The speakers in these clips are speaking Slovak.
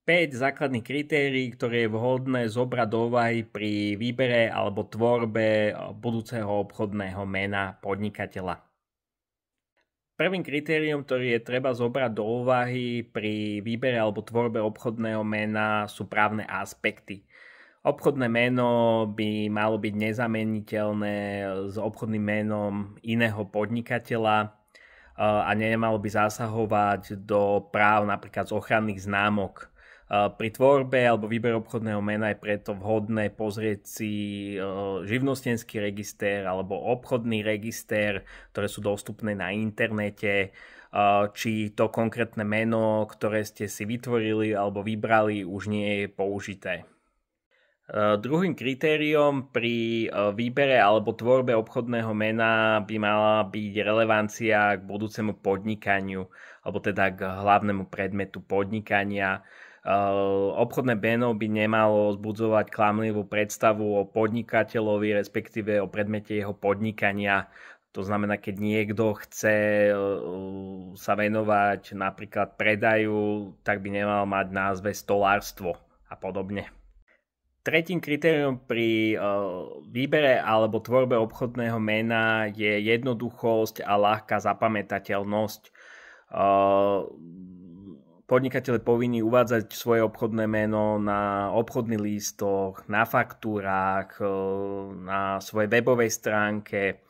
5 základných kritérií, ktoré je vhodné zobrať do úvahy pri výbere alebo tvorbe budúceho obchodného mena podnikateľa. Prvým kritériom, ktorý je treba zobrať do úvahy pri výbere alebo tvorbe obchodného mena, sú právne aspekty. Obchodné meno by malo byť nezameniteľné s obchodným menom iného podnikateľa a nemalo by zasahovať do práv napríklad z ochranných známok. Pri tvorbe alebo výbere obchodného mena je preto vhodné pozrieť si živnostenský register alebo obchodný register, ktoré sú dostupné na internete, či to konkrétne meno, ktoré ste si vytvorili alebo vybrali, už nie je použité. Druhým kritériom pri výbere alebo tvorbe obchodného mena by mala byť relevancia k budúcemu podnikaniu alebo teda k hlavnému predmetu podnikania. Obchodné meno by nemalo vzbudzovať klamlivú predstavu o podnikateľovi, respektíve o predmete jeho podnikania. To znamená, keď niekto chce sa venovať napríklad predaju, tak by nemal mať názve stolárstvo a podobne. Tretím kritériom pri výbere alebo tvorbe obchodného mena je jednoduchosť a ľahká zapamätateľnosť. Podnikateľ je povinný uvádzať svoje obchodné meno na obchodných lístoch, na faktúrách, na svojej webovej stránke,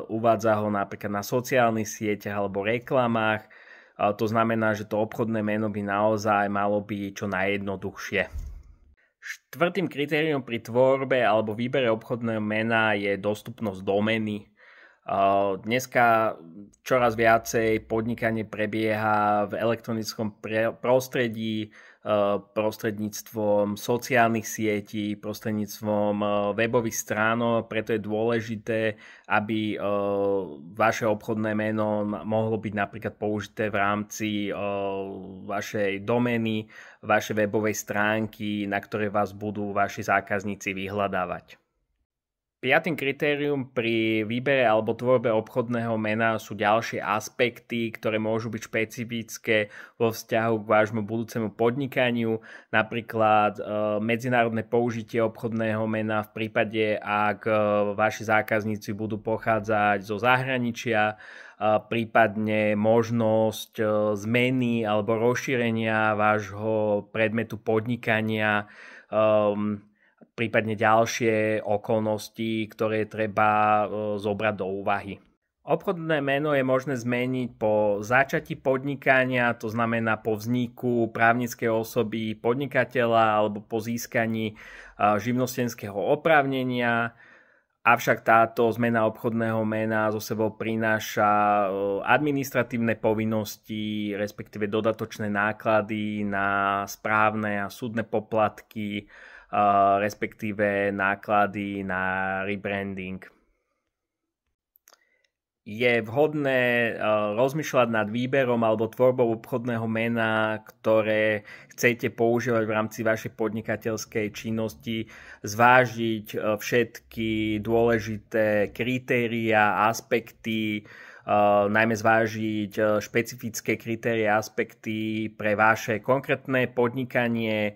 uvádza ho napríklad na sociálnych sieťach alebo reklamách. To znamená, že to obchodné meno by naozaj malo byť čo najjednoduchšie. Štvrtým kritériom pri tvorbe alebo výbere obchodného mena je dostupnosť domény. Dneska čoraz viacej podnikanie prebieha v elektronickom prostredí, prostredníctvom sociálnych sietí, prostredníctvom webových stránok, preto je dôležité, aby vaše obchodné meno mohlo byť napríklad použité v rámci vašej domény, vašej webovej stránky, na ktorej vás budú vaši zákazníci vyhľadávať. Piatým kritérium pri výbere alebo tvorbe obchodného mena sú ďalšie aspekty, ktoré môžu byť špecifické vo vzťahu k vášmu budúcemu podnikaniu, napríklad medzinárodné použitie obchodného mena v prípade, ak vaši zákazníci budú pochádzať zo zahraničia, prípadne možnosť zmeny alebo rozšírenia vášho predmetu podnikania, prípadne ďalšie okolnosti, ktoré treba zobrať do úvahy. Obchodné meno je možné zmeniť po začatí podnikania, to znamená po vzniku právnickej osoby podnikateľa alebo po získaní živnostenského oprávnenia. Avšak táto zmena obchodného mena so sebou prináša administratívne povinnosti, respektíve dodatočné náklady na správne a súdne poplatky, respektíve náklady na rebranding. Je vhodné rozmýšľať nad výberom alebo tvorbou obchodného mena, ktoré chcete používať v rámci vašej podnikateľskej činnosti, zvážiť všetky dôležité kritériá, aspekty, najmä zvážiť špecifické kritéria, aspekty pre vaše konkrétne podnikanie.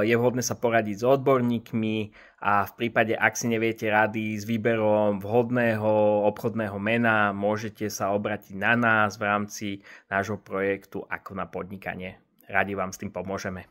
Je vhodné sa poradiť s odborníkmi a v prípade, ak si neviete rady s výberom vhodného obchodného mena, môžete sa obrátiť na nás v rámci nášho projektu Ako na podnikanie. Radi vám s tým pomôžeme.